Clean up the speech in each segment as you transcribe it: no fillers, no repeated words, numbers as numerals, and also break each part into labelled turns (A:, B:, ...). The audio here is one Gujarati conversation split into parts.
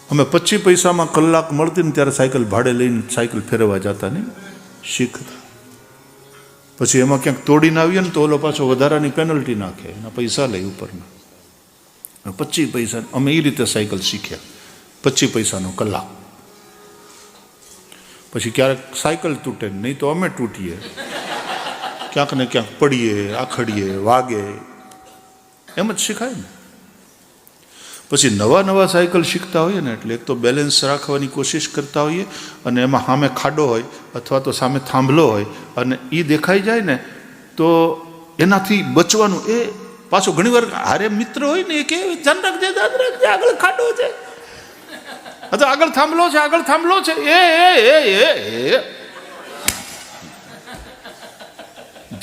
A: અમે 25 પૈસામાં કલાક મળતી ને ત્યારે સાયકલ ભાડે લઈને સાયકલ ફેરવવા જતા નહીં, શીખતા. પછી એમાં ક્યાંક તોડીને આવીએ ને તો ઓલો પાછો વધારાની પેનલ્ટી નાખે, એના પૈસા લે ઉપરના. 25 પૈસા અમે એ રીતે સાયકલ શીખ્યા, 25 પૈસાનો કલાક. પછી ક્યારેક સાયકલ તૂટે નહીં તો અમે તૂટીએ, ક્યાંક ને ક્યાંક પડીએ, આખડીએ, વાગે, એમ જ શીખાય ને. પછી નવા સાયકલ શીખતા હોઈએ ને એટલે એક તો બેલેન્સ રાખવાની કોશિશ કરતા હોઈએ, અને એમાં સામે ખાડો હોય અથવા તો સામે થાંભલો હોય અને એ દેખાઈ જાય ને તો એનાથી બચવાનું. એ પાછો ઘણીવાર હારે મિત્ર હોય ને એ કે ધ્યાન રાખજે, આગળ ખાડો છે અથવા આગળ થાંભલો છે, આગળ થાંભલો છે. એ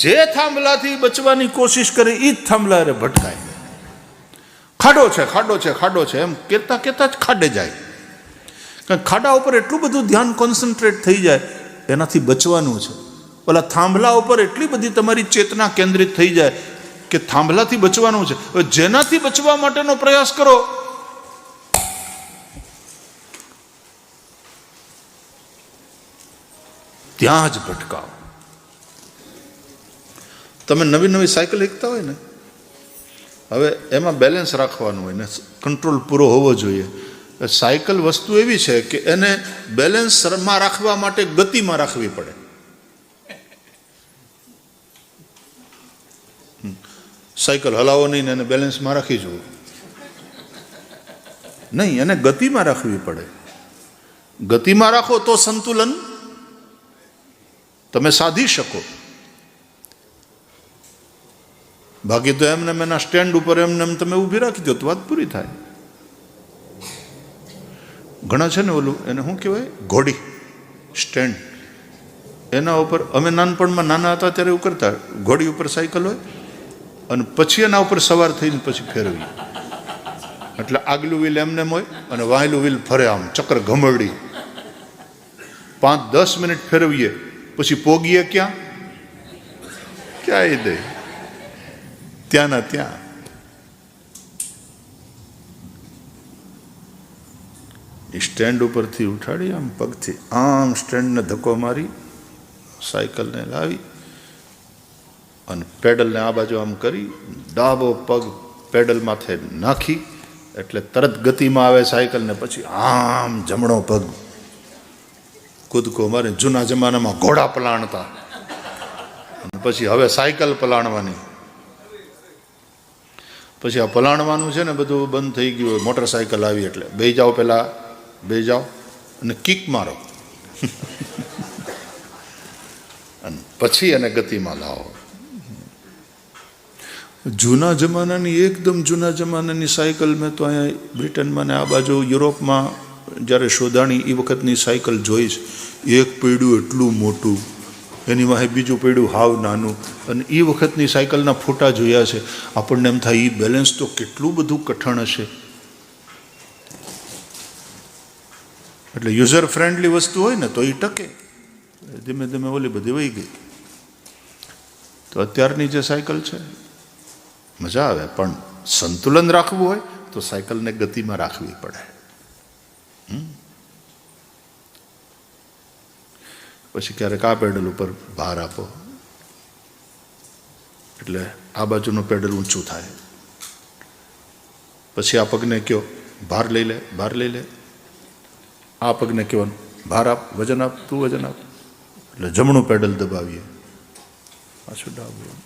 A: જે થાંભલાથી બચવાની કોશિશ કરે એ જ થાંભલા અરે ભટકાય. ખાડો છે, ખાડો છે, ખાડો છે એમ કહેતા કહેતા જ ખાડે જાય. કારણ ખાડા ઉપર એટલું બધું ધ્યાન કોન્સન્ટ્રેટ થઈ જાય, એનાથી બચવાનું છે. ઓલા થાંભલા ઉપર એટલી બધી તમારી ચેતના કેન્દ્રિત થઈ જાય કે થાંભલાથી બચવાનું છે. જેનાથી બચવા માટેનો પ્રયાસ કરો ત્યાં જ ભટકાવ. તમે નવી સાયકલ શીખતા હોય ને, હવે એમાં બેલેન્સ રાખવાનું હોય ને કંટ્રોલ પૂરો હોવો જોઈએ. સાયકલ વસ્તુ એવી છે કે એને બેલેન્સમાં રાખવા માટે ગતિમાં રાખવી પડે. સાયકલ હલાવો નહીં ને એને બેલેન્સમાં રાખી જવું નહીં, એને ગતિમાં રાખવી પડે. ગતિમાં રાખો તો સંતુલન તમે સાધી શકો. બાકી તો એમને એના સ્ટેન્ડ ઉપર એમને તમે ઊભી રાખી દો તો વાત પૂરી થાય. ઘણા છે ને ઓલું એને શું કહેવાય, ઘોડી સ્ટેન્ડ, એના ઉપર અમે નાનપણમાં નાના હતા ત્યારે એવું કરતા. ઘોડી ઉપર સાયકલ હોય અને પછી એના ઉપર સવાર થઈને પછી ફેરવી, એટલે આગલું વ્હીલ એમને હોય અને વાહેલું વ્હીલ ફરે આમ ચક્ર ઘમરડી. 5-10 મિનિટ ફેરવીએ પછી પોગીએ ક્યાં દે ત્યાંના ત્યાં. સ્ટેન્ડ ઉપરથી ઉઠાડી આમ પગથી આમ સ્ટેન્ડને ધક્કો મારી સાયકલને લાવી અને પેડલને આ બાજુ આમ કરી ડાબો પગ પેડલ માથે નાખી એટલે તરત ગતિમાં આવે સાયકલને. પછી આમ જમણો પગ કૂદકો મારે. જૂના જમાનામાં ઘોડા પલાણતા, પછી હવે સાયકલ પલાણવાની. પછી આ પલાણવાનું છે ને બધું બંધ થઈ ગયું, મોટરસાયકલ આવી એટલે બે જાઓ, પહેલાં બે જાઓ અને કિક મારો અને પછી એને ગતિમાં લાવો. જૂના જમાનાની એકદમ જૂના જમાનાની સાયકલ મેં તો અહીંયા બ્રિટનમાં ને આ બાજુ યુરોપમાં જ્યારે શોધાણી એ વખતની સાયકલ જોઈશ. એક પૈડું એટલું મોટું, એની વાહે બીજું પૈડું હાવ નાનું, અને એ વખતની સાયકલના ફોટા જોયા છે. આપણને એમ થાય એ બેલેન્સ તો કેટલું બધું કઠણ હશે. એટલે યુઝર ફ્રેન્ડલી વસ્તુ હોય ને તો એ ટકે. ધીમે ધીમે ઓલી બધી વહી ગઈ. તો અત્યારની જે સાયકલ છે મજા આવે, પણ સંતુલન રાખવું હોય તો સાયકલને ગતિમાં રાખવી પડે. પછી ક્યારેક આ પેડલ ઉપર ભાર આપો એટલે આ બાજુનું પેડલ ઊંચું થાય. પછી આ પગને કયો ભાર લઈ લે, ભાર લઈ લે. આ પગને કહેવાનું ભાર આપ, વજન આપ, તું વજન આપ. એટલે જમણું પેડલ દબાવીએ, પાછું ડાબું.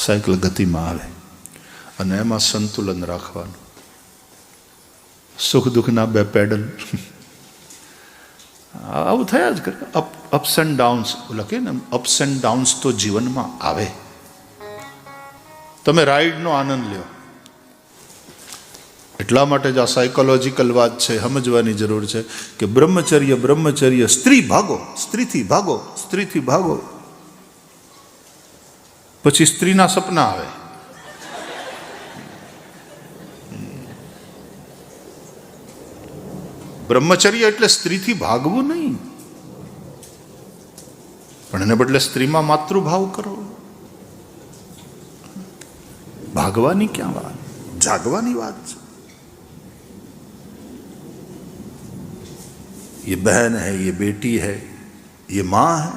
A: સાયકલ ગતિમાં આવે અને એમાં સંતુલન રાખવાનું. સુખ દુઃખના બે પેડલ આવું થયા જ કરે. અપ્સ એન્ડ ડાઉન્સ લખે ને, અપ્સ એન્ડ ડાઉન્સ તો જીવનમાં આવે. તમે રાઈડનો આનંદ લ્યો. એટલા માટે જ આ સાયકોલોજીકલ વાત છે, સમજવાની જરૂર છે કે બ્રહ્મચર્ય બ્રહ્મચર્ય, સ્ત્રી ભાગો, સ્ત્રીથી ભાગો, સ્ત્રીથી ભાગો. પછી સ્ત્રીના સપના આવે. બ્રહ્મચર્ય એટલે સ્ત્રીથી ભાગવું નહીં, પણ એને બદલે સ્ત્રીમાં માતૃભાવ કરો. ભાગવાની ક્યાં વાત, જાગવાની વાત છે. ये बहन है, ये बेटी है, ये मां है.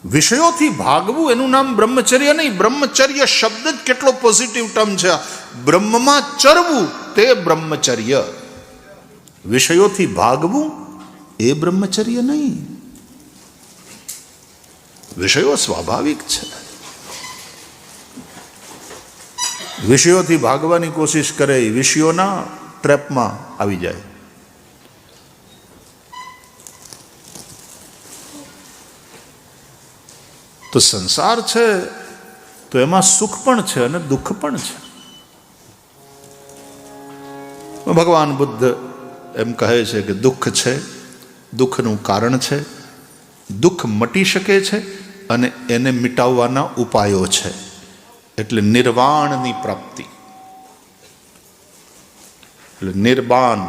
A: વિષયોથી ભાગવું એનું નામ બ્રહ્મચર્ય નહીં. બ્રહ્મચર્ય શબ્દ જ કેટલો પોઝિટિવ ટર્મ છે. બ્રહ્મમાં ચરવું તે બ્રહ્મચર્ય. વિષયોથી ભાગવું એ બ્રહ્મચર્ય નહીં. વિષયો સ્વાભાવિક છે. વિષયોથી ભાગવાની કોશિશ કરે વિષયોના ટ્રેપમાં આવી જાય. તો સંસાર છે તો એમાં સુખ પણ છે અને દુઃખ પણ છે. ભગવાન બુદ્ધ એમ કહે છે કે દુઃખ છે, દુઃખનું કારણ છે, દુઃખ મટી શકે છે અને એને મિટાવવાના ઉપાયો છે. એટલે નિર્વાણની પ્રાપ્તિ, એટલે નિર્વાણ.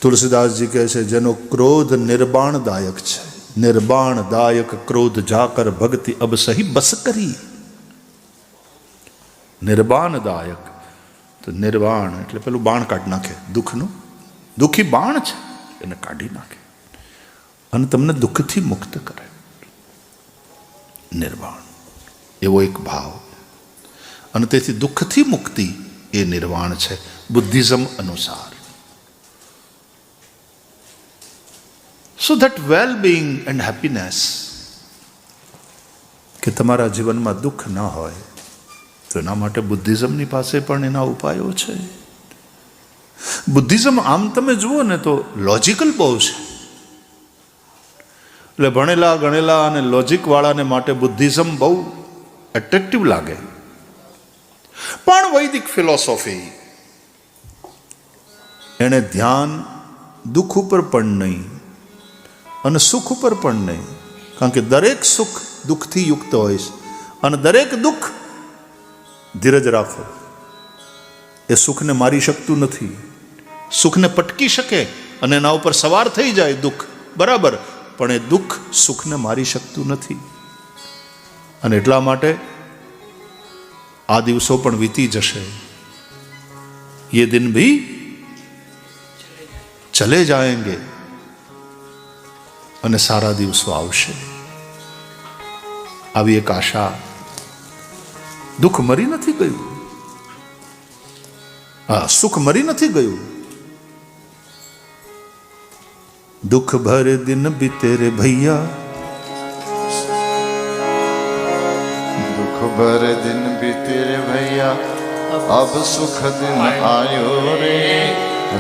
A: તુલસીદાસજી કહે છે જેનો ક્રોધ નિર્વાણદાયક છે, નિર્વાણદાયક ક્રોધ જાકર ભક્તિ અબ સહી બસ કરી. નિર્વાણદાયક તો નિર્વાણ એટલે પેલું બાણ કાઢી નાખે દુઃખનું. દુઃખી બાણ છે એને કાઢી નાખે અને તમને દુઃખથી મુક્ત કરે. નિર્વાણ એવો એક ભાવ. અને તેથી દુઃખથી મુક્તિ એ નિર્વાણ છે બુદ્ધિઝમ અનુસાર. So that well-being and happiness, કે તમારા જીવનમાં દુઃખ ન હોય તો એના માટે બુદ્ધિઝમની પાસે પણ એના ઉપાયો છે. બુદ્ધિઝમ આમ તમે જુઓ ને તો લોજિકલ બહુ છે. એટલે ભણેલા ગણેલા અને લોજિક વાળાને માટે બુદ્ધિઝમ બહુ એટ્રેક્ટિવ લાગે. પણ વૈદિક ફિલોસોફી એને ધ્યાન દુઃખ ઉપર પણ નહીં અને સુખ ઉપર પણ નહીં. કારણ કે દરેક સુખ દુઃખથી યુક્ત હોય છે અને દરેક દુઃખ, ધીરજ રાખો, એ સુખને મારી શકતું નથી. સુખને પટકી શકે અને એના ઉપર સવાર થઈ જાય દુઃખ, બરાબર, પણ એ દુઃખ સુખને મારી શકતું નથી. અને એટલા માટે આ દિવસો પણ વીતી જશે. ये दिन भी चले जाएंगे અને સારા દિવસો આવશે. આવી એક આશા. દુઃખ મરી નથી ગયું, હા, સુખ મરી નથી ગયું. દુઃખ ભરે દિન બીતે રે ભૈયા,
B: दुख भरे दिन बीते रे भैया, अब सुख दिन आयो रे,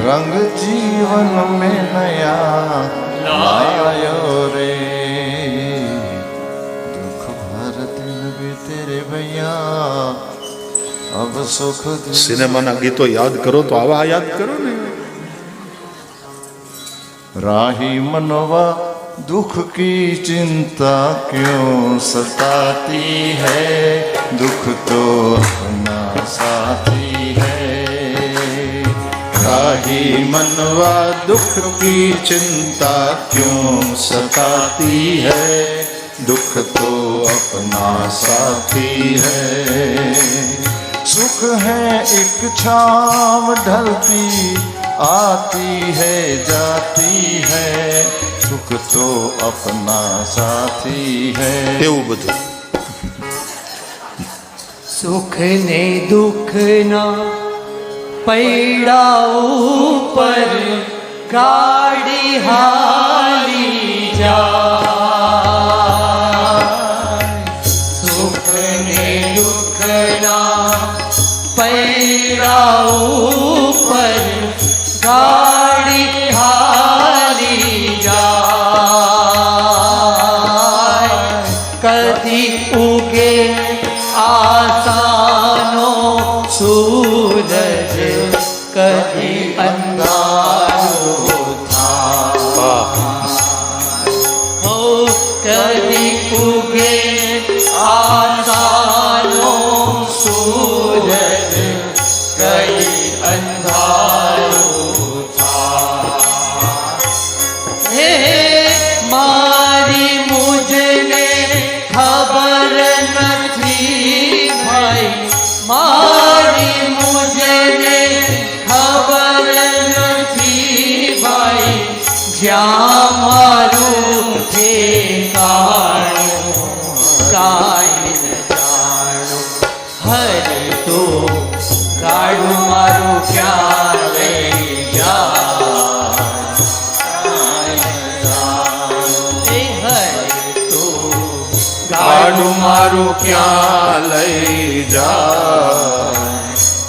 B: रंग जीवन में नया लायो रे. दुख भरे दिन बीते रे भैया, अब सुख दिन.
A: સિનેમાના ગીતો યાદ કરો તો આવા યાદ કરો ને.
B: राही मनवा दुख की चिंता क्यों सताती है, दुख तो अपना साथी है. राही मनवा दुख की चिंता क्यों सताती है, दुख तो अपना साथी है. सुख है एक छाव ढलती आती है जाती है, दुख तो अपना साथी है.
A: એવું બધું.
C: સુખ ને દુઃખ ના પૈડા ઉપર ગાડી હાલી જાય. સુખ ને દુઃખ ના પૈડા ઉપર ગાડી હાલી જાય. કદી ઉગે આસાનો સૂરજ, કદી અંધારો થાય. હો કદી ઉગે આસાનો સૂરજ, કદી જ્યાં મારું ઠેકાણું કાંઈ ન જાણું. હરે તો ગાડું મારું ક્યાં લઈ જાય કાંઈ ન જાણું. એ હરે તો ગાડું
A: મારું ક્યાં લઈ જાય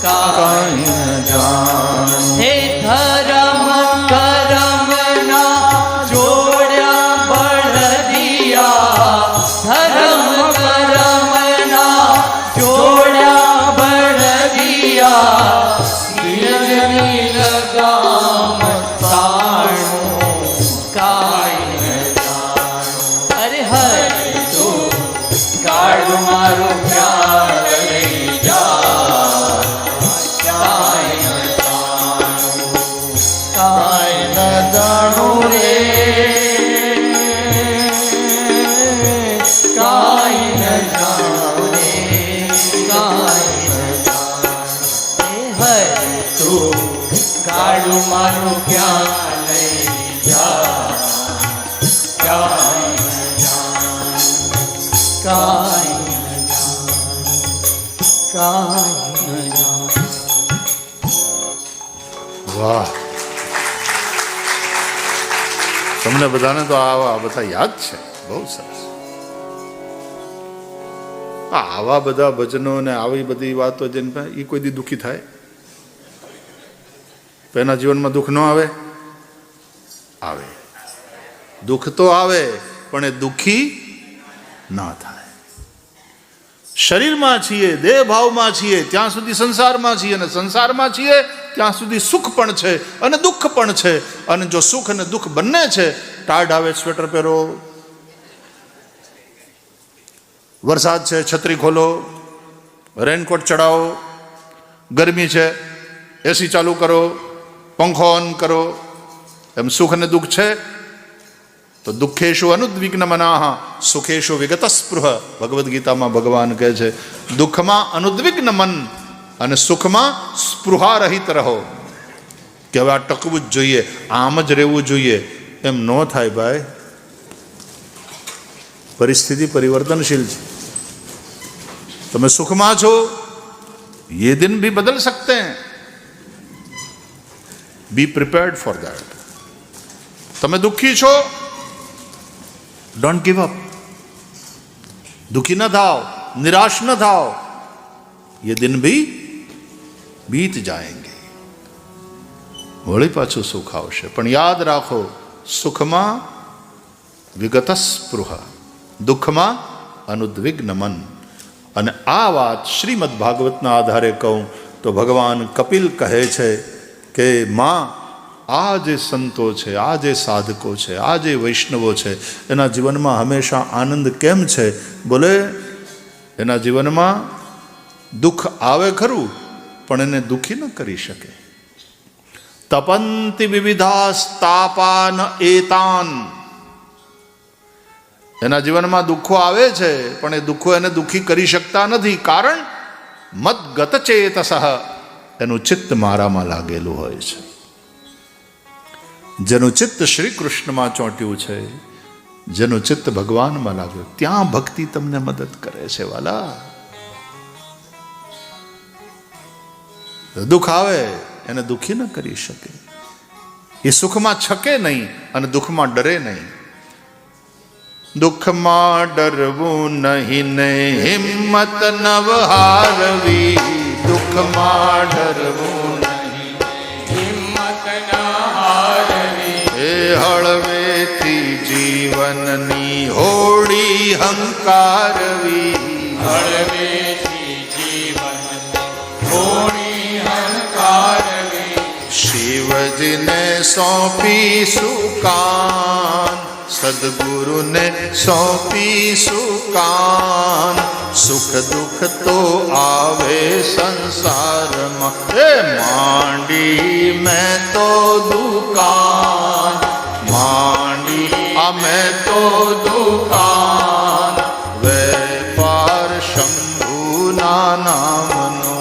C: કાંઈ
A: કાંઈ ન જાણું.
C: હે ધરમ કરમના જોડ્યા બળદિયા. ધરમ કરમના જોડ્યા બળદિયા. દિલની લગામ તાણું કાંઈ ન જાણું. અરે હરે તો ગાડું મારું ક્યાં લઈ જાય કાંઈ ન
B: કાંઈ ન જાણું રે,
C: કાંઈ ન જાણું રે, કાંઈ ન જાણું. હે તું ગાડું મારું ક્યાં લઈ જા કાંઈ ન જાણું, કાંઈ ન જાણું, કાંઈ ન જાણું.
A: વાહ, તમને બધાને તો આવા બધા યાદ છે. બહુ સરસ. આવા બધા ભજનો ને આવી બધી વાતો જેને એ કોઈ દી દુઃખી થાય? એના જીવનમાં દુઃખ ન આવે? આવે. દુઃખ તો આવે, પણ એ દુઃખી ના થાય. શરીરમાં છીએ, દેહ ભાવમાં છીએ ત્યાં સુધી સંસારમાં છીએ, અને સંસારમાં છીએ ત્યાં સુધી સુખ પણ છે અને દુઃખ પણ છે. અને જો સુખ અને દુઃખ બંને છે, ટાઢ આવે સ્વેટર પહેરો, વરસાદ છે છત્રી ખોલો, રેનકોટ ચડાવો, ગરમી છે એસી ચાલુ કરો, પંખો ઓન કરો, એમ સુખ અને દુઃખ છે. તો દુઃખેશુ અનુદ્વિગ્ન મનાહ સુખેશુ વિગત સ્પૃહ. ભગવદ્ ગીતામાં ભગવાન કહે છે દુઃખમાં અનુદ્વિગ્ન મન અને સુખમાં સ્પૃહા રહિત રહો. કે હવે આ ટકવું જ જોઈએ, આમ જ રહેવું જોઈએ, એમ ન થાય ભાઈ. પરિસ્થિતિ પરિવર્તનશીલ છે. તમે સુખમાં છો, ये दिन भी बदल सकते हैं. Be prepared for that. તમે દુઃખી છો, ડોન્ટ ગીવ અપ. દુઃખી ન થાઓ, નિરાશ ન થાઓ. ये दिन भी बीत जाएंगे. વળી પાછું સુખ આવશે. પણ યાદ રાખો, સુખમાં વિગત સ્પૃહ, દુઃખમાં અનુદ્વિગ્ન મન. અને આ વાત શ્રીમદ ભાગવતના આધારે કહું તો ભગવાન કપિલ કહે છે કે માં, આ જે સંતો છે, આ જે સાધકો છે, આ જે વૈષ્ણવો છે, એના જીવનમાં હંમેશા આનંદ કેમ છે? બોલે એના જીવનમાં દુઃખ આવે ખરું, પણ એને દુઃખી ન કરી શકે. તપંતિ વિવિધાસ્તાપાન એતાન. એના જીવનમાં દુઃખો આવે છે, પણ એ દુઃખો એને દુઃખી કરી શકતા નથી. કારણ મદગત ચેતસઃ, એનું ચિત્ત મારામાં લાગેલું હોય છે. જેનું ચિત્ત શ્રી કૃષ્ણમાં ચોંટ્યું છે, જેનું ચિત્ત ભગવાનમાં લાગ્યું, ત્યાં ભક્તિ તમને મદદ કરે છે વાલા. દુઃખ આવે એને દુઃખી ન કરી શકે. એ સુખમાં છકે નહીં અને દુઃખમાં ડરે નહીં. દુઃખમાં ડરવું નહીં ને હિંમત નવ હારવી. દુઃખમાં ડરવું નહીં,
C: હિંમત ન હારવી.
A: એ હળવેથી જીવનની હોડી હંકારવી.
C: હળવેથી જીવન હોડી હંકારવી.
A: શિવજીને સોંપીશું કાન, સદગુરુને સોંપીશું કાન. સુખ દુઃખ તો આવે સંસારમાં, એ માંડી મેં તો દુકાન. માંડી અમે તો દુકાન. વેપાર શંભુના નામનો,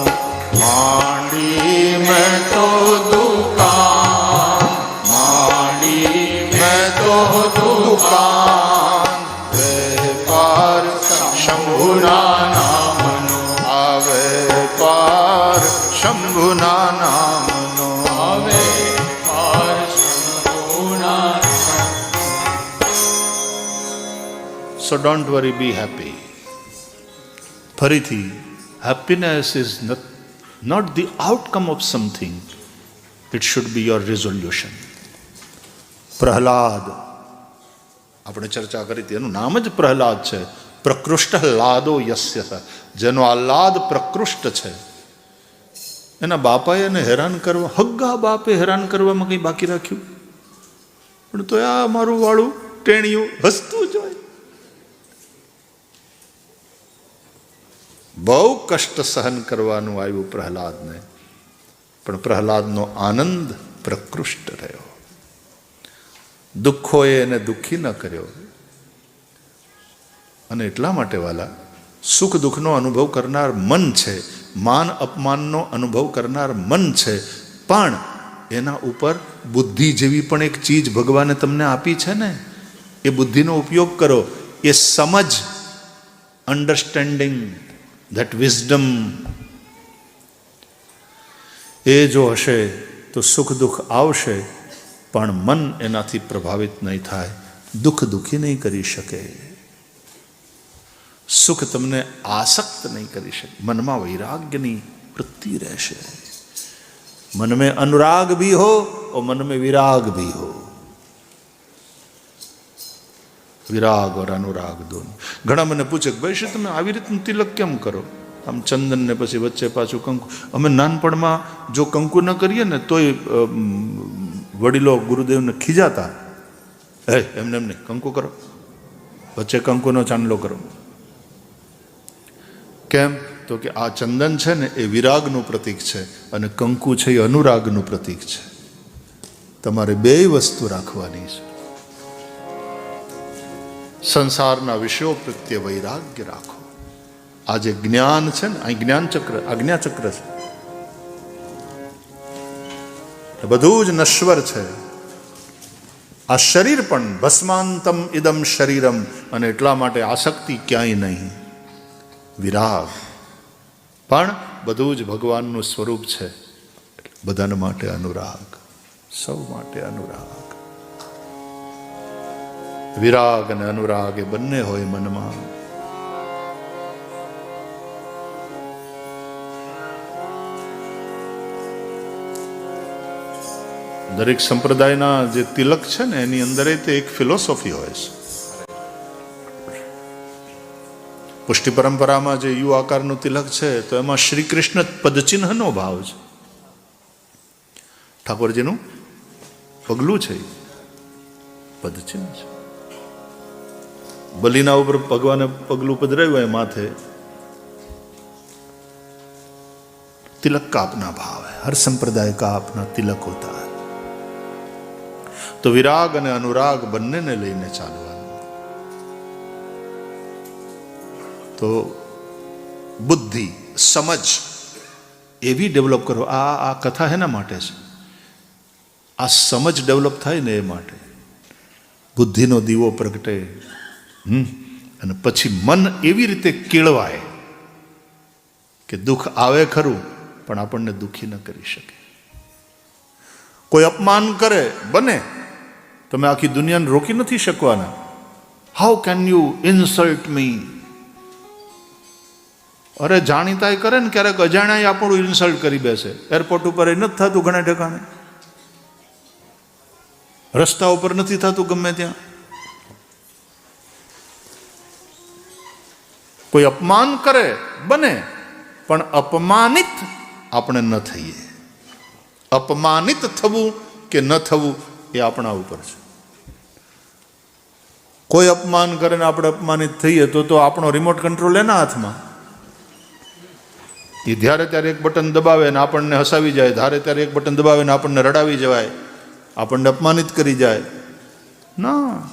A: માંડી મેં તો દુકાન. માંડી દુકાન વેપાર શંભુના નામનો આવે પાર શંભુના નામનો
C: આવે પાર શંભુના.
A: So don't worry, be happy. ફરીથી happiness is not the outcome of something, it should be your resolution. Prahlad, આપણે ચર્ચા કરી હતી, એનું નામ જ પ્રહલાદ છે. પ્રકૃષ્ટ લાદો યસ્ય, જેનો આહલાદ પ્રકૃષ્ટ છે. એના બાપાએ એને હેરાન કરવા, હગ્ગા બાપે હેરાન કરવામાં કંઈ બાકી રાખ્યું? પણ તો આ મારું વાળું ટેણિયું હસતું જ હોય. બહુ કષ્ટ સહન કરવાનું આવ્યું પ્રહલાદને, પણ પ્રહલાદનો આનંદ પ્રકૃષ્ટ રહ્યો. દુઃખોએ એને દુઃખી ન કર્યો. અને એટલા માટે વાલા, સુખ દુઃખનો અનુભવ કરનાર મન છે, માન અપમાનનો અનુભવ કરનાર મન છે, પણ એના ઉપર બુદ્ધિ જેવી પણ એક ચીજ ભગવાને તમને આપી છે ને, એ બુદ્ધિનો ઉપયોગ કરો. એ સમજ, અન્ડરસ્ટેન્ડિંગ, ધેટ વિઝડમ, એ જો હશે તો સુખ દુઃખ આવશે, પણ મન એનાથી પ્રભાવિત નહીં થાય, દુઃખ દુઃખી નહીં કરી શકે, સુખ તમને આસક્ત નહીં કરી શકે. મનમાં વૈરાગ્યની વૃત્તિ રહેશે. मन में अनुराग भी हो और मन में विराग भी हो. વિરાગ और अनुराग दोनों. ઘણા મને પૂછે કે ભાઈ શું તમે આવી રીતનું તિલક કેમ કરો? આમ ચંદન ને પછી વચ્ચે પાછું કંકુ. અમે નાનપણમાં જો કંકુ ન કરીએ ને તોય વડીલો ગુરુદેવને ખીજાતા, એમને એમ નહીં, કંકુ કરો, વચ્ચે કંકુનો ચાંદલો કરો. કેમ? તો કે આ ચંદન છે ને એ વિરાગનું પ્રતીક છે અને કંકુ છે એ અનુરાગનું પ્રતીક છે. તમારે બે વસ્તુ રાખવાની છે. સંસારના વિષયો પ્રત્યે વૈરાગ્ય રાખો. આ જે જ્ઞાન છે ને, અહીં જ્ઞાન ચક્ર, આજ્ઞા ચક્ર છે, બધું જ નશ્વર છે. આ શરીર પણ ભસ્માંતમ ઇદમ શરીરમ, અને એટલા માટે આસક્તિ ક્યાંય નહીં. વિરાગ પણ બધું જ ભગવાનનું સ્વરૂપ છે. બધાને માટે અનુરાગ, સૌ માટે અનુરાગ. વિરાગ અને અનુરાગ એ બંને હોય મનમાં. દરેક સંપ્રદાયના જે તિલક છે ને એની અંદર તે એક ફિલોસોફી હોય છે. પુષ્ટિ પરંપરામાં જે યુ આકારનું તિલક છે તો એમાં શ્રી કૃષ્ણ પદચિહ્નનો ભાવ છે. ઠાકોરજીનું પગલું છે, પદચિહ્ન છે. બલિના ઉપર ભગવાને પગલું પધરાવ્યું હોય માથે, तिलक का अपना भाव है. हर संप्रदाय का अपना तिलक होता है. तो विराग અને अनुराग બંનેને લઈને ચાલવાનું. તો બુદ્ધિ, સમજ એવી ડેવલપ કરો. આ કથા એના માટે છે. આ સમજ ડેવલપ થાય ને એ માટે. બુદ્ધિનો દીવો પ્રગટે અને પછી મન એવી રીતે કેળવાય કે દુઃખ આવે ખરું પણ આપણને દુઃખી ન કરી શકે. કોઈ અપમાન કરે, બને, તમે આખી દુનિયાને રોકી નથી શકવાના. હાઉ કેન યુ ઇન્સલ્ટ મી? અરે જાણીતા કરે ને ક્યારેક અજાણ્યા આપણું ઇન્સલ્ટ કરી બેસે. એરપોર્ટ ઉપર એ નથી થતું ઘણા ઠેકાણે, રસ્તા ઉપર નથી થતું ગમે ત્યાં. કોઈ અપમાન કરે, બને, પણ અપમાનિત આપણે ન થઈએ. અપમાનિત થવું કે ન થવું એ આપણા ઉપર છે. કોઈ અપમાન કરે ને આપણે અપમાનિત થઈએ તો આપણો રિમોટ કંટ્રોલ એના હાથમાં. એ જ્યારે ત્યારે એક બટન દબાવે ને આપણને હસાવી જાય, ધારે ત્યારે એક બટન દબાવે ને આપણને રડાવી જવાય, આપણને અપમાનિત કરી જાય. ના,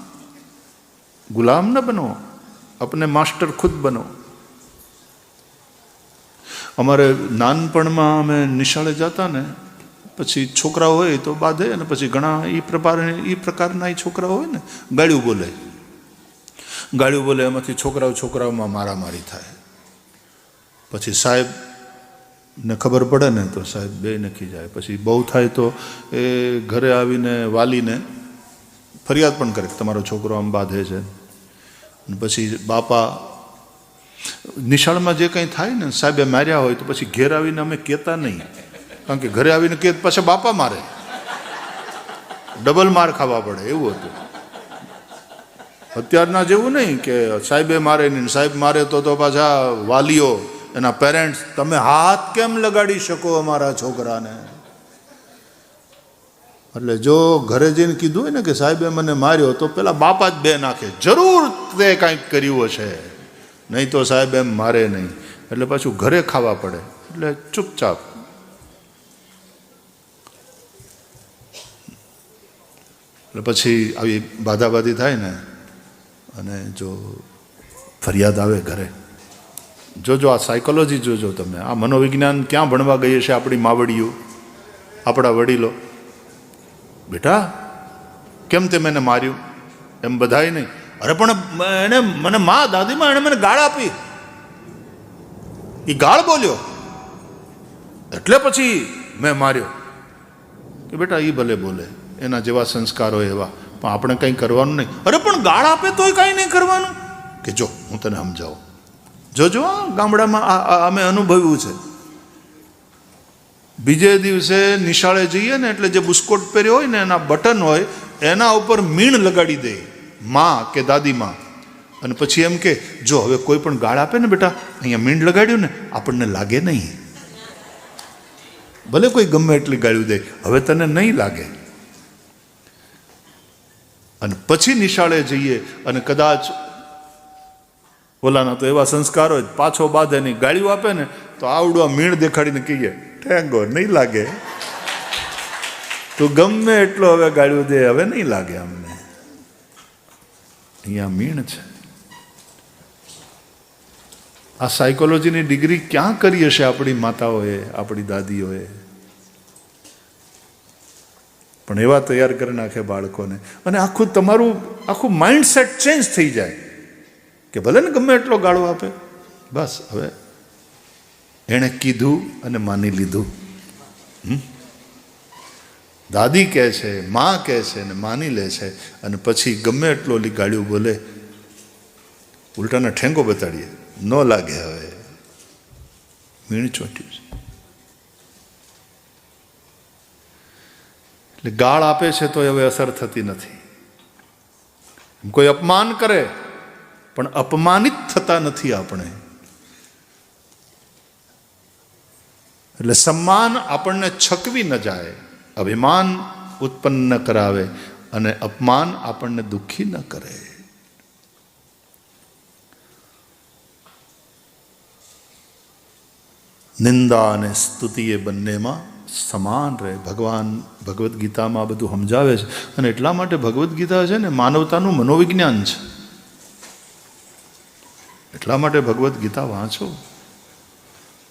A: ગુલામ ન બનો, अपने मास्टर खुद बनो. અમારે નાનપણમાં અમે નિશાળે જતા ને પછી છોકરાઓ હોય તો બાંધે, અને પછી ઘણા એ પ્રકારના એ છોકરાઓ હોય ને ગાળ્યું બોલે, એમાંથી છોકરાઓમાં મારામારી થાય. પછી સાહેબને ખબર પડે ને તો સાહેબ બે નખી જાય. પછી બહુ થાય તો એ ઘરે આવીને વાલીને ફરિયાદ પણ કરે કે તમારો છોકરો આમ બાંધે છે. પછી બાપા નિશાળમાં જે કંઈ થાય ને સાહેબે માર્યા હોય તો પછી ઘેર આવીને અમે કહેતા નહીં, કારણ કે ઘરે આવીને કહે પાછા બાપા મારે, ડબલ માર ખાવા પડે એવું હતું. અત્યારના જેવું નહીં કે સાહેબે મારે નહીં, સાહેબ મારે તો પાછા વાલીઓ એના પેરેન્ટ્સ તમે હાથ કેમ લગાડી શકો અમારા છોકરાને. એટલે જો ઘરે જઈને કીધું હોય ને કે સાહેબે મને માર્યો તો પેલા બાપા જ બે નાખે, જરૂર તે કાંઈક કર્યું હશે, નહીં તો સાહેબ એમ મારે નહીં. એટલે પાછું ઘરે ખાવા પડે. એટલે ચૂપચાપ. એટલે પછી આવી બાધાબાધી થાય ને, અને જો ફરિયાદ આવે ઘરે, જોજો આ સાયકોલોજી જોજો તમે. આ મનોવિજ્ઞાન ક્યાં ભણવા ગઈ છે આપણી માવડીઓ, આપણા વડીલો. બેટા કેમ તે મને માર્યું? એમ બધાય નહીં. અરે પણ એને મને દાદીમાં એણે મને ગાળ આપી, એ ગાળ બોલ્યો એટલે પછી મેં માર્યો. કે બેટા એ ભલે બોલે, એના જેવા સંસ્કારો એવા, પણ આપણે કંઈ કરવાનું નહીં. અરે પણ ગાળ આપે તોય કાંઈ નહીં કરવાનું. કે જો હું તને સમજાવું, જોજો ગામડામાં અમે અનુભવ્યું છે. બીજે દિવસે નિશાળે જઈએ ને એટલે જે બુસ્કોટ પહેર્યો હોય ને એના બટન હોય એના ઉપર મીણ લગાડી દે માં કે દાદીમાં, અને પછી એમ કે જો હવે કોઈ પણ ગાળ આપે ને બેટા અહીંયા મીણ લગાડ્યું ને આપણને લાગે નહીં, ભલે કોઈ ગમે એટલી ગાળ્યું દે હવે તને નહીં લાગે. અને પછી નિશાળે જઈએ અને કદાચ ઓલાના તો એવા સંસ્કાર હોય, પાછો બાંધે નહીં, ગાળ્યું આપે ને તો આવડું મીણ દેખાડીને કહીએ ઠેંગો, નહીં લાગે. તું ગમે એટલો હવે ગાળ્યું દે હવે નહીં લાગે અમને, અહીંયા મીણ છે. આ સાયકોલોજીની ડિગ્રી ક્યાં કરી હશે આપણી માતાઓએ, આપણી દાદીઓએ, પણ એવા તૈયાર કરી નાખે બાળકોને. અને તમારું આખું માઇન્ડસેટ ચેન્જ થઈ જાય કે ભલે ને ગમે એટલો ગાળો આપે, બસ હવે એણે કીધું અને માની લીધું. દાદી કહે છે, માં કહે છે ને માની લે છે, અને પછી ગમે એટલો ગાળ્યું બોલે ઉલટાના ઠેંગો બતાડીએ, ન લાગે હવે મીણ ચોંટ્યું છે. એટલે ગાળ આપે છે તો હવે અસર થતી નથી. કોઈ અપમાન કરે પણ અપમાનિત થતા નથી આપણે. એટલે સન્માન આપણને છકવી ન જાય, અભિમાન ઉત્પન્ન ન કરાવે, અને અપમાન આપણને દુઃખી ન કરે. નિંદા અને સ્તુતિ એ બંનેમાં સમાન રહે. ભગવાન ભગવદ્ ગીતામાં આ બધું સમજાવે છે. અને એટલા માટે ભગવદ્ ગીતા છે ને માનવતાનું મનોવિજ્ઞાન છે. એટલા માટે ભગવદ્ ગીતા વાંચો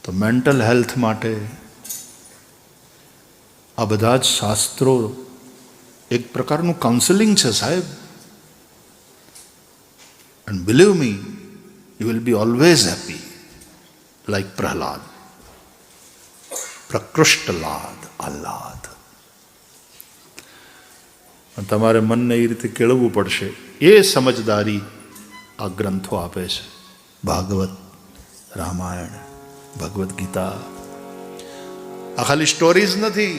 A: તો મેન્ટલ હેલ્થ માટે આ બધા જ શાસ્ત્રો એક પ્રકારનું કાઉન્સેલિંગ છે સાહેબ. And believe me you will be always happy like Prahlad, પ્રકૃષ્ટલાદ, આહલાદ. તમારે મનને એ રીતે કેળવવું પડશે. એ સમજદારી આ ગ્રંથો આપે છે. ભાગવત, રામાયણ, ભગવદ્ ગીતા આ ખાલી સ્ટોરીઝ નથી.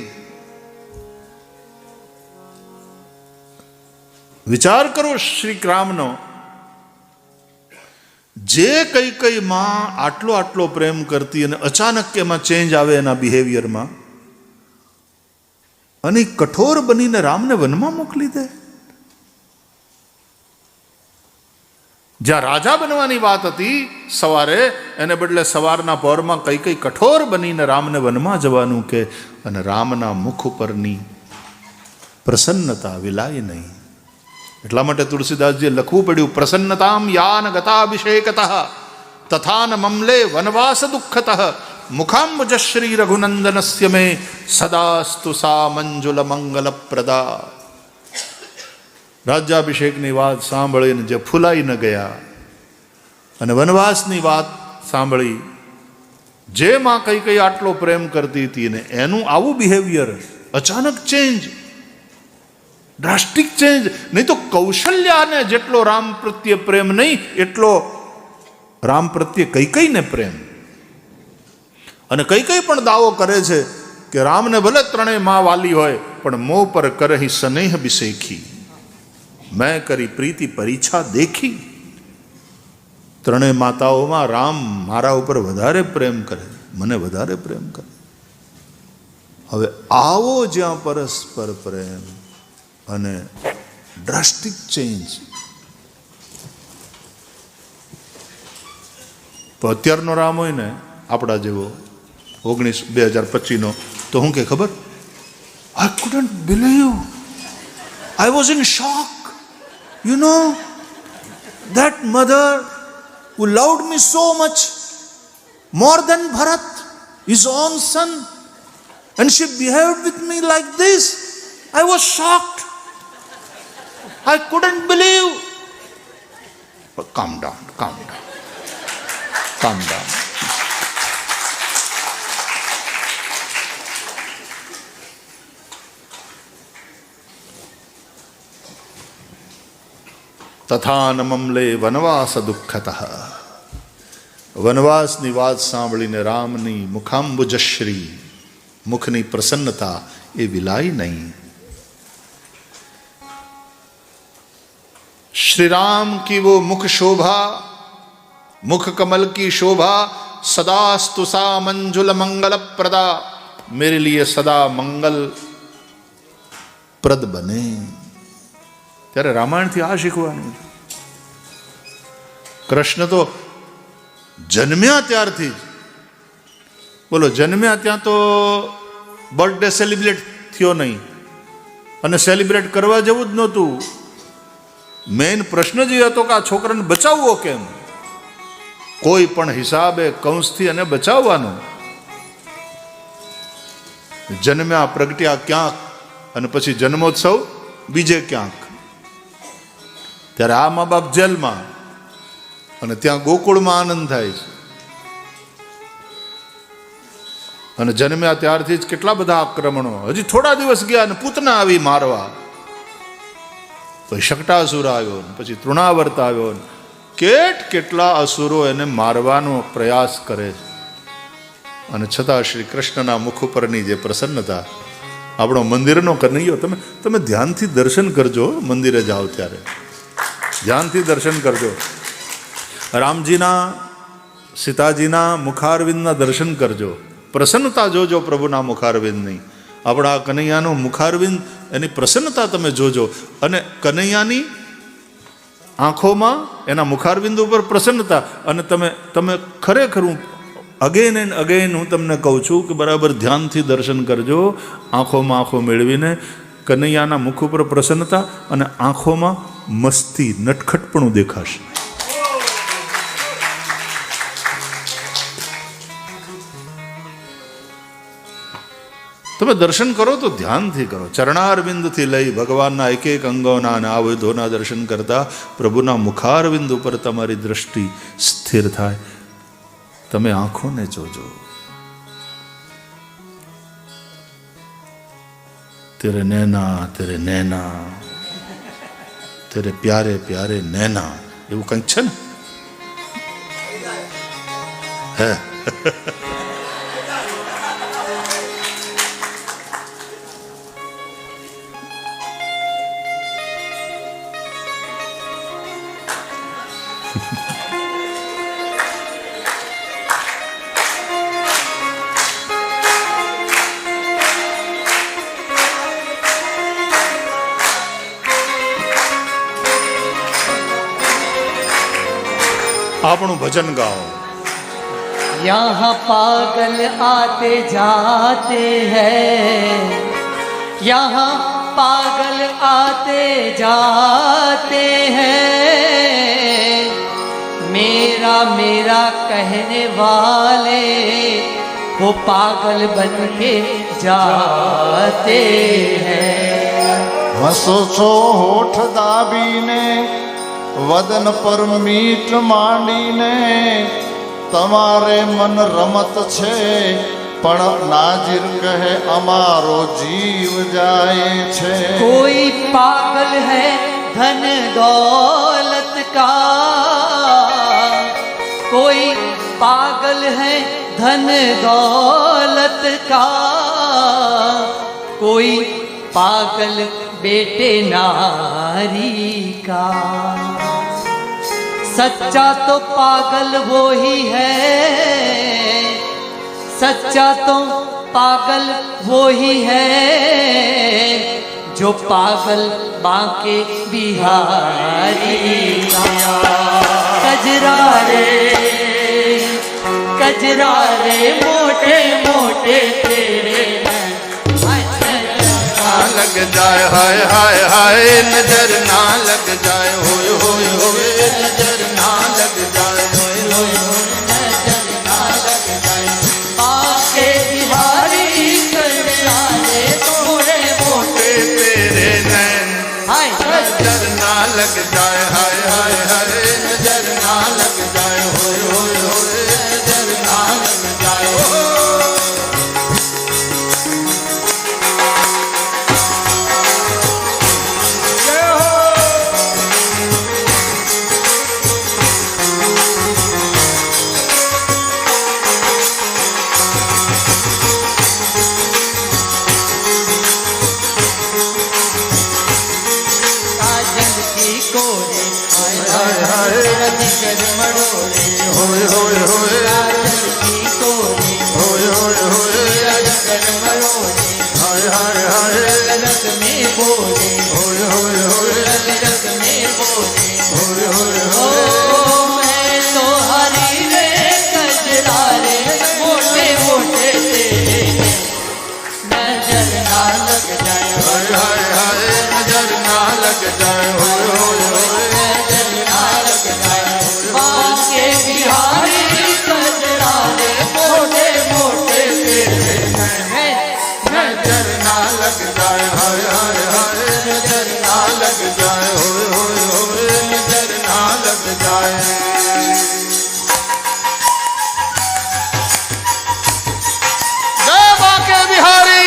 A: વિચાર કરો શ્રી રામનો, જે કઈ માં આટલો પ્રેમ કરતી અને અચાનક એમાં ચેન્જ આવે એના બિહેવિયરમાં, અને કઠોર બનીને રામને વનમાં મોકલી દે. જ્યાં રાજા બનવાની વાત હતી સવારે, એને બદલે સવારના પહોરમાં કઈ કઠોર બનીને રામને વનમાં જવાનું કે, અને રામના મુખ ઉપરની પ્રસન્નતા વિલાય નહીં. એટલા માટે તુલસીદાસજીએ લખવું પડ્યું, પ્રસન્નતામ યાન ગતાભિષેકતઃ તથા ન મમલે વનવાસ દુઃખતઃ મુખાંબુજશ્રી રઘુનંદનસ્ય મે સદાસ્તુ સા મંજુલ મંગલ પ્રદા. રાજ્યાભિષેકની વાત સાંભળીને જે ફૂલાઈ ન ગયા અને વનવાસની વાત સાંભળી, જે માં કઈ કઈ આટલો પ્રેમ કરતી હતી ને એનું આવું બિહેવિયર, અચાનક ચેન્જ, ડ્રાસ્ટિક ચેન્જ. નહીં તો કૌશલ્યાને જેટલો રામ પ્રત્યે પ્રેમ નહીં, એટલો રામ પ્રત્યે કઈ કઈને પ્રેમ. અને કઈ કઈ પણ દાવો કરે છે કે રામને ભલે ત્રણેય માં વાલી હોય, પણ મોં પર કરહી સ્નેહ બિસેખી, મેં કરી પ્રીતિ પરીછા દેખી. ત્રણેય માતાઓમાં રામ મારા ઉપર વધારે પ્રેમ કરે, મને વધારે પ્રેમ કરે. હવે આવો જ્યાં પરસ્પર પ્રેમ અને ડ્રાસ્ટિક ચેન્જ. તો અત્યારનો રામ હોય ને આપણા જેવો 2025નો, તો હું કે ખબર, આઈ couldn't believe, I was in shock. You know, that mother who loved me so much, more than Bharat, his own son, and she behaved with me like this. I was shocked. I couldn't believe. But calm down, calm down, calm down. તથા નમમલે વનવાસ દુઃખતઃ. વનવાસની વાત સાંભળીને રામની મુખાંબુજશ્રી, મુખની પ્રસન્નતા એ વિલાઈ નહીં. श्री राम की वो मुख शोभा, मुख कमल की शोभा, सदास्तु सा मंजुल मंगल प्रदा, मेरे लिए सदा मंगल प्रद बने. ત્યારે રામાયણથી આ શીખવાનું. કૃષ્ણ તો જન્મ્યા ત્યારથી જ, બોલો, જન્મ્યા ત્યાં તો બર્થડે સેલિબ્રેટ થયો નહીં, અને સેલિબ્રેટ કરવા જેવું જ નહોતું. મેઇન પ્રશ્ન જ એ હતો કે આ છોકરાને બચાવવો કેમ, કોઈ પણ હિસાબે કૌંસથી અને બચાવવાનો. જન્મ્યા પ્રગટ્યા ક્યાંક, અને પછી જન્મોત્સવ બીજે ક્યાંક. ત્યારે આ મા બાપ જેલમાં, અને ત્યાં ગોકુળમાં આનંદ થાય છે. અને જન્મ્યા ત્યારથી જ કેટલા બધા આક્રમણો. હજી થોડા દિવસ ગયા અને પૂતના આવી મારવા, પછી શકટાસુર આવ્યો, પછી તૃણાવર્ત આવ્યો, કેટલા અસુરો એને મારવાનો પ્રયાસ કરે છે. અને છતાં શ્રી કૃષ્ણના મુખ ઉપરની જે પ્રસન્નતા, આપણો મંદિરનો કનૈયો, તમે ધ્યાનથી દર્શન કરજો. મંદિરે જાઓ ત્યારે ધ્યાનથી દર્શન કરજો. રામજીના, સીતાજીના મુખારવિંદના દર્શન કરજો. પ્રસન્નતા જોજો પ્રભુના મુખારવિંદની. આપણા કનૈયાનું મુખારવિંદ, એની પ્રસન્નતા તમે જોજો. અને કનૈયાની આંખોમાં, એના મુખારવિંદ ઉપર પ્રસન્નતા. અને તમે ખરેખર, હું અગેન એન્ડ અગેન હું તમને કહું છું કે બરાબર ધ્યાનથી દર્શન કરજો. આંખોમાં આંખો મેળવીને કનૈયાના મુખ ઉપર પ્રસન્નતા, અને આંખોમાં મસ્તી, નટખટપણું દેખાશે. તમે દર્શન કરો તો ધ્યાનથી કરો. ચરણારવિંદથી લઈ ભગવાનના એક એક અંગોના અને આવધોના દર્શન કરતા પ્રભુના મુખારવિંદ ઉપર તમારી દ્રષ્ટિ સ્થિર થાય. તમે આંખોને જોજો. તેરે નૈના, તેરે નૈના, તેરે પ્યારે પ્યારે નૈના, એવું કંઈક છે ને? હે આપણું ભજન ગાઓ.
D: यहाँ पागल आते जाते हैं, यहाँ पागल आते जाते हैं, मेरा मेरा कहने वाले वो पागल बन के जाते हैं।
B: હસો છો હોઠ દાબીને વદન પર મીઠ માંડીને તમારે મન રમત છે પણ નાજીર કહે અમારો જીવ જાય છે।
D: कोई पागल है धन दौलत का, कोई पागल है धन दौलत का, कोई पागल बेटे नारी का। सच्चा तो पागल वो ही है, सच्चा तो पागल वो ही है जो पागल बांके बिहारी का। कजरा रे मोटे मोटे तेरे
B: ना लग जाए हाय हाय हाय नजर ना लग जाए होय होय होय नजर ना लग जाए होय होय होय नजर ना लग जाए।
D: बांके बिहारी कजरा रे मोटे मोटे
B: तेरे नैन
D: हाय
B: नजर ना लग जाए हाय हाय हाय नजर ना लग जाए होय होय होय नजर ना लग जाए।
D: काजल की कोरे
B: हाय हाय
D: जिगर मड़ोरे
B: होय होय होय
D: काजल की कोरे
B: होय होय होय
D: जिगर मड़ोरे
B: हाय हाय हाय
D: रग में बोले
B: होय होय होय
D: रग में बोले
B: होय होय
D: ओ
B: होय
D: मैं तो हरी रे कजरा रे मोटे मोटे तेरे नजर ना लग जाए
B: हाय हाय हाय नजर ना लग जाए होय होय होय
D: नजर ना लग जाए। बांके बिहारी कजरा रे मोटे मोटे तेरे
B: नजर ना लग जाए हाय हाय हाय नजर ना लग जाए होय होय होय नजर ना लग जाए। जय बांके बिहारी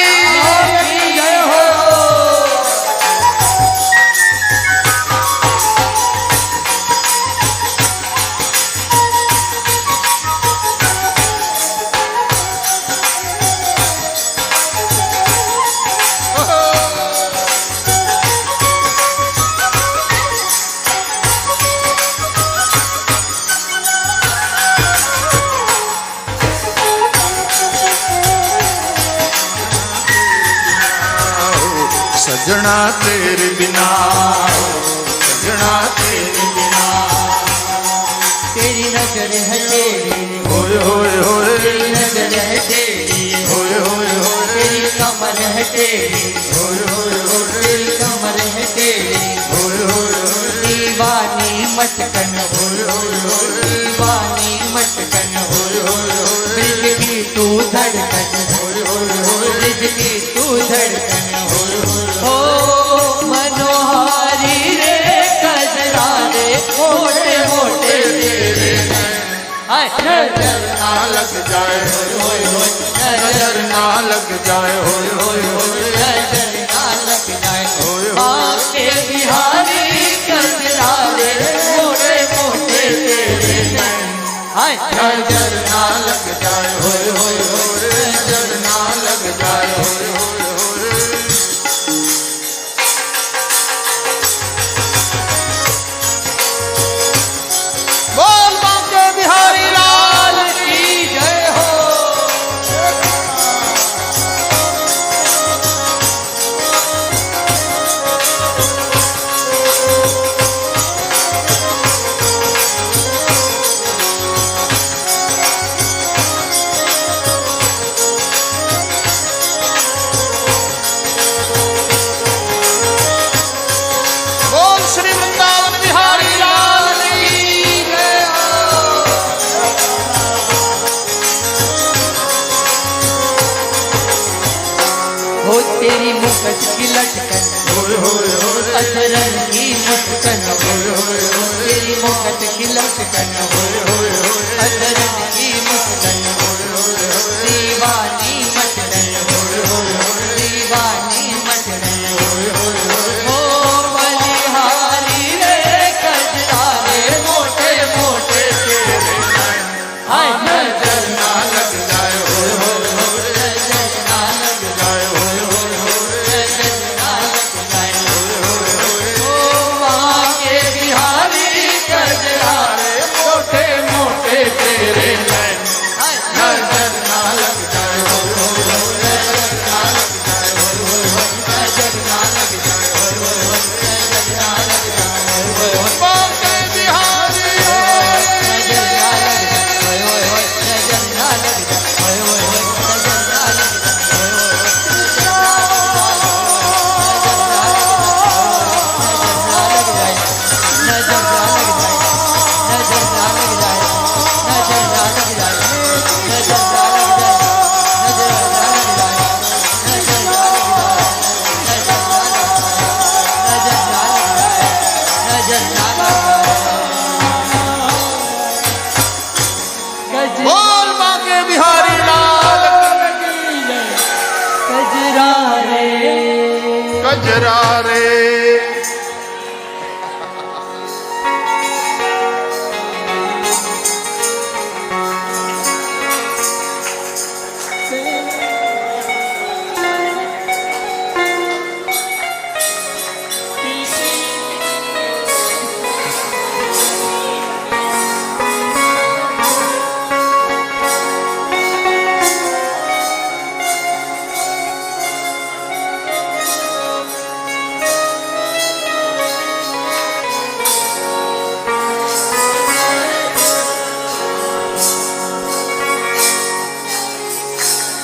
D: जय हो।
B: सजना तेरे बिना सजना तेरे बिना
D: तेरी नजर है तेरी
B: होय होय होय
D: तेरी नजर है तेरी
B: होय होय होय
D: तेरी कमर है तेरी
B: होय होय होय
D: तेरी कमर है तेरी
B: होय होय होय
D: दीवानी मटकन
B: होय होय होय
D: दीवानी मटकन ब्रिज की तू धड़कन ब्रिज की तू धड़कन ओ मनोहारी रे कजरा रे मोटे मोटे तेरे हाय
B: नजर ना लग जाए होय होय नजर ना लग जाए होय होय होय
D: नजर ना लग जाए बांके बिहारी कजरा रे मोटे मोटे तेरे हाय
B: नजर ना लग जाए होय होय होय नजर ना लग जाए होय होय होय बोल बांके बिहारी लाल
D: की जय हो। નજર ના લગ
B: બોલ બાકે બિહારી લાલ
D: ગજરા રે
B: ગજરા રે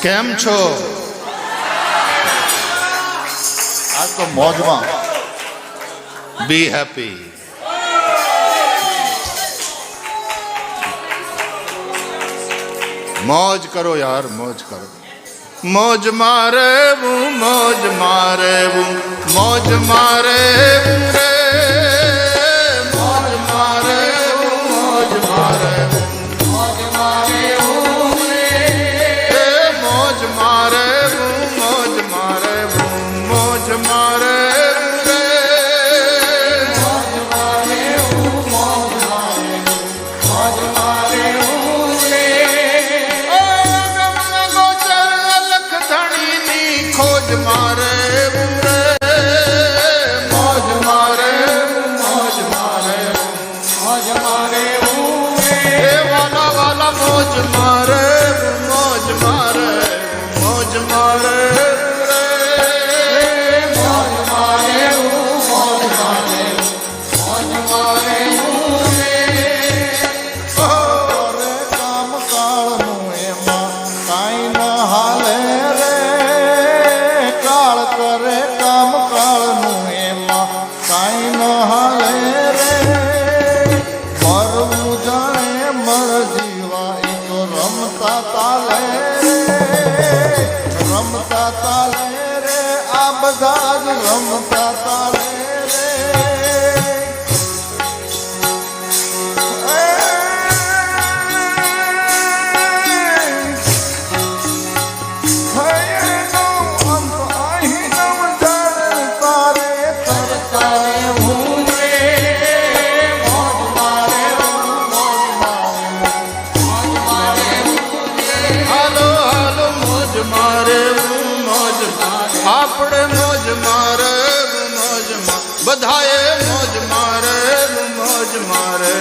B: કેમ છો?
A: આ તો મોજમાં.
B: બી હેપી. મોજ કરો યાર, મોજ કરો. મોજ મારે મોજ મારે મોજ મારે રે મોજ મારે મોજ મારે
D: મોજ મારે
B: મોજ મારે મોજ મારે મોજ મારે રે
D: મોજ મારે મોજ મારે મોજ મારે
B: ગોચર લખ ધણીની ખોજ મારે રે મોજ મારે મોજ મારે
D: મોજ મારે
B: હે વાલા વાલા મોજ મારે મોજ મારે મોજ મારે રે
D: મોજ મારે મોજ મારે મોજ મારે
B: કામ કાળનું એમાં કાંઈ ન હાલે રે કાળ કરે કામ કાળનું એમાં કાંઈ ન હાલે રે મરવું જાણે મર જીવા એ તો રમતા તાલે રમતા તાલે રે આ બધા જ રમતા તાલે
D: તારે હું રે મોજ મારે મોજ મારે મોજ મારે
B: હાલો હાલો મોજ મારે મોજ આપણે મોજ મારે મોજ બધાએ મોજ મારે મોજ મારે